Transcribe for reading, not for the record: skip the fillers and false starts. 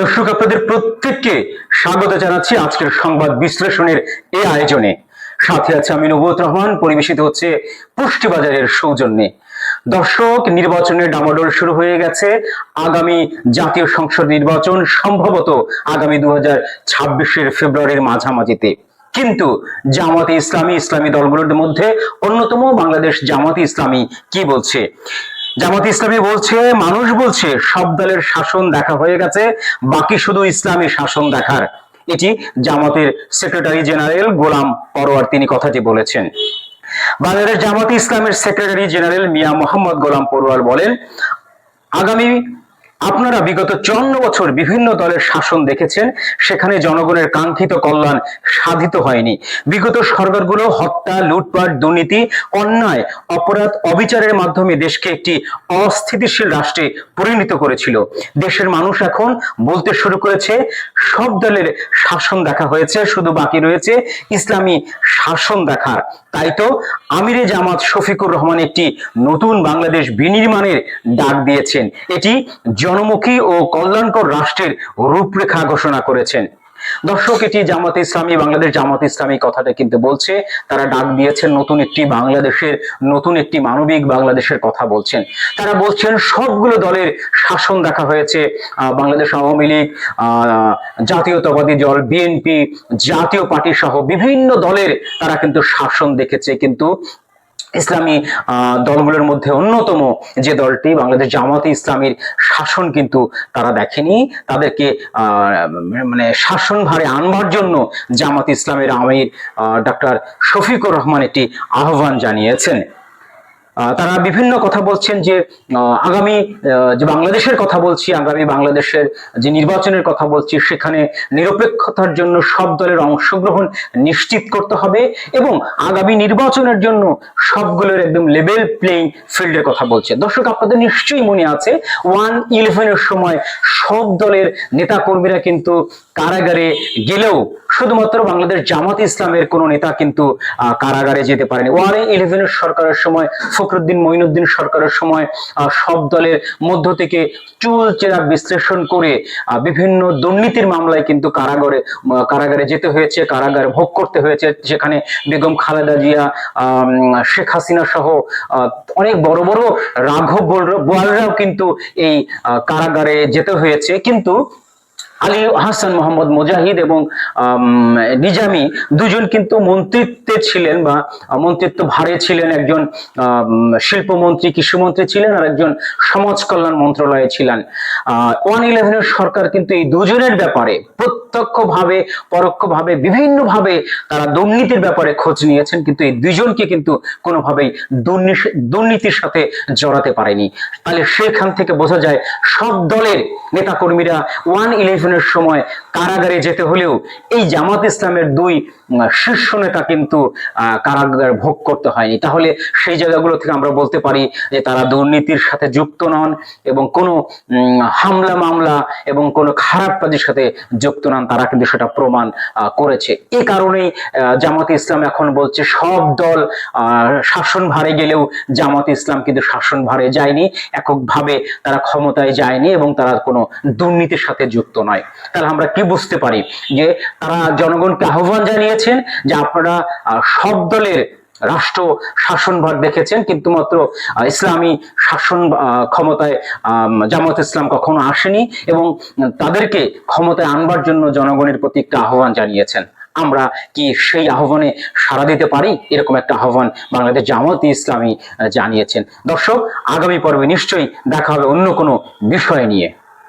দর্শক, আপনাদের প্রত্যেককে স্বাগত জানাচ্ছি আজকের সংবাদ বিশ্লেষণের এই আয়োজনে। সাথে আছে আমি নবুয়ত রহমান, পরিবেশিত হচ্ছে পুষ্টিবাজারের সৌজন্যে। দর্শক, নির্বাচনের ডামাডোল শুরু হয়ে গেছে। আগামী জাতীয় সংসদ নির্বাচন সম্ভবত আগামী 2026-এর ফেব্রুয়ারির মাঝামাঝিতে। কিন্তু জামাতে ইসলামী, ইসলামী দলগুলোর মধ্যে অন্যতম বাংলাদেশ জামাতে ইসলামী কি বলছে? জামাতে ইসলামী বলছে, মানুষ বলছে সব দলের শাসন দেখা হয়ে গেছে, বাকি শুধু ইসলামী শাসন দেখার। এটি জামাতের সেক্রেটারি জেনারেল গোলাম পরোয়ার তিনি কথাটি বলেছেন। বাংলাদেশ জামাতে ইসলামের সেক্রেটারি জেনারেল মিয়া মোহাম্মদ গোলাম পরোয়ার বলেন, আগামী আপনারা বিগত 54 বছর বিভিন্ন দলের শাসন দেখেছেন, সেখানে জনগণের কাঙ্ক্ষিত কল্যাণ সাধিত হয়নি। বিগত সরকারগুলো হত্যা, লুটপাট, দুর্নীতি, অন্যায়, অপরাধ, অবিচারের মাধ্যমে দেশকে একটি অস্থিতিশীল রাষ্ট্রে পরিণত করেছিল। দেশের মানুষ এখন বলতে শুরু করেছে সব দলের শাসন দেখা হয়েছে, শুধু বাকি রয়েছে ইসলামী শাসন দেখার। তাই তো আমিরে জামাত শফিকুর রহমান একটি নতুন বাংলাদেশ বিনির্মাণের ডাক দিয়েছেন। এটি জনমুখী ও কল্যাণকর রাষ্ট্রের রূপরেখা ঘোষণা করেছেন। দর্শক, এটি জামাতে ইসলামী, বাংলাদেশ জামাতে ইসলামী কথাটা কিন্তু বলছে। তারা ডাক দিয়েছেন নতুন একটি বাংলাদেশের, নতুন একটি মানবিক বাংলাদেশের কথা বলছেন। তারা বলছেন সবগুলো দলের শাসন দেখা হয়েছে। বাংলাদেশ আওয়ামী লীগ, জাতীয়তাবাদী দল, বিএনপি, জাতীয় পার্টি সহ বিভিন্ন দলের তারা কিন্তু শাসন দেখেছে। কিন্তু ইসলামী দলগুলোর মধ্যে অন্যতম যে দলটি বাংলাদেশ জামাতে ইসলামীর শাসন কিন্তু তারা দেখেনি। তাদেরকে মানে শাসন ভারে আনবার জন্য জামাতে ইসলামের আমির ডক্টর শফিকুর রহমান একটি আহ্বান জানিয়েছেন। তারা বিভিন্ন কথা বলছেন যে আগামী যে বাংলাদেশের কথা বলছি, আগামী বাংলাদেশের যে নির্বাচনের কথা বলছি, সেখানে নিরপেক্ষতার জন্য সব দলের অংশগ্রহণ নিশ্চিত করতে হবে এবং আগামী নির্বাচনের জন্য সবগুলোর একদম লেভেল প্লেইং ফিল্ডের কথা বলছে। দর্শক, আপনাদের নিশ্চয়ই মনে আছে 1/11-এর সময় সব দলের নেতাকর্মীরা কিন্তু কারাগারে গেলেও শুধুমাত্র বাংলাদেশ জামাত ইসলামের কোন নেতা কিন্তু কারাগারে যেতে পারেনি। 1/11-এর সরকারের সময়, ফখরুদ্দিন মঈনুদ্দিন সরকারের সময় সব দলের মধ্য থেকে চুলচেরা বিশ্লেষণ করে বিভিন্ন দুর্নীতির মামলায় কিন্তু কারাগারে যেতে হয়েছে, কারাগারে ভোগ করতে হয়েছে। সেখানে বেগম খালেদা জিয়া, শেখ হাসিনা সহ অনেক বড় বড় রাঘব বোয়ালরাও কিন্তু এই কারাগারে যেতে হয়েছে। কিন্তু আলী হাসান মোহাম্মদ মুজাহিদ এবং নিজামী দুজন কিন্তু মন্ত্রিত্বে ছিলেন বা মন্ত্রিত্ব ভারে ছিলেন। একজন শিল্পমন্ত্রী, কৃষিমন্ত্রী ছিলেন, আর একজন সমাজ কল্যাণ মন্ত্রণালয়ে ছিলেন। 1/11-এর সরকার কিন্তু এই দুজনের ব্যাপারে প্রত্যক্ষভাবে পরোক্ষভাবে বিভিন্নভাবে তারা দুর্নীতির ব্যাপারে খোঁজ নিয়েছেন, কিন্তু এই দুজনকে কিন্তু কোনোভাবেই দুর্নীতির সাথে জড়াতে পারেনি। তাহলে সেখান থেকে বোঝা যায় সব দলের নেতাকর্মীরা 1/11-এর সময় কারাগারে যেতে হলেও এই জামাত ইসলামের দুই শীর্ষ নেতা কিন্তু কারাগার ভোগ করতে হয়নি। তাহলে সেই জায়গাগুলো থেকে আমরা বলতে পারি যে তারা দুর্নীতির সাথে যুক্ত নন এবং কোনো হামলা মামলা এবং কোনো খারাপ কাজের সাথে যুক্ত নন। তারা কিন্তু সেটা প্রমাণ করেছে। এই কারণেই জামাতে ইসলাম এখন বলছে সব দল শাসন ভারে গেলেও জামাতে ইসলাম কিন্তু শাসন ভারে যায়নি, এককভাবে তারা ক্ষমতায় যায়নি এবং তারা কোনো দুর্নীতির সাথে যুক্ত নয়। তাহলে আমরা কি বুঝতে পারি যে তারা জনগণকে আহ্বান জানিয়েছেন যে আপনারা সব দলের রাষ্ট্র শাসনভার দেখেছেন, কিন্তু মাত্র ইসলামী শাসন ক্ষমতায় জামাত ইসলাম কখনো আসেনি এবং তাদেরকে ক্ষমতায় আনবার জন্য জনগণের প্রতি একটা আহ্বান জানিয়েছেন। আমরা কি সেই আহ্বানে সাড়া দিতে পারি? এরকম একটা আহ্বান বাংলাদেশ জামাত ইসলামী জানিয়েছেন। দর্শক, আগামী পর্বে নিশ্চয়ই দেখা হবে অন্য কোনো বিষয় নিয়ে।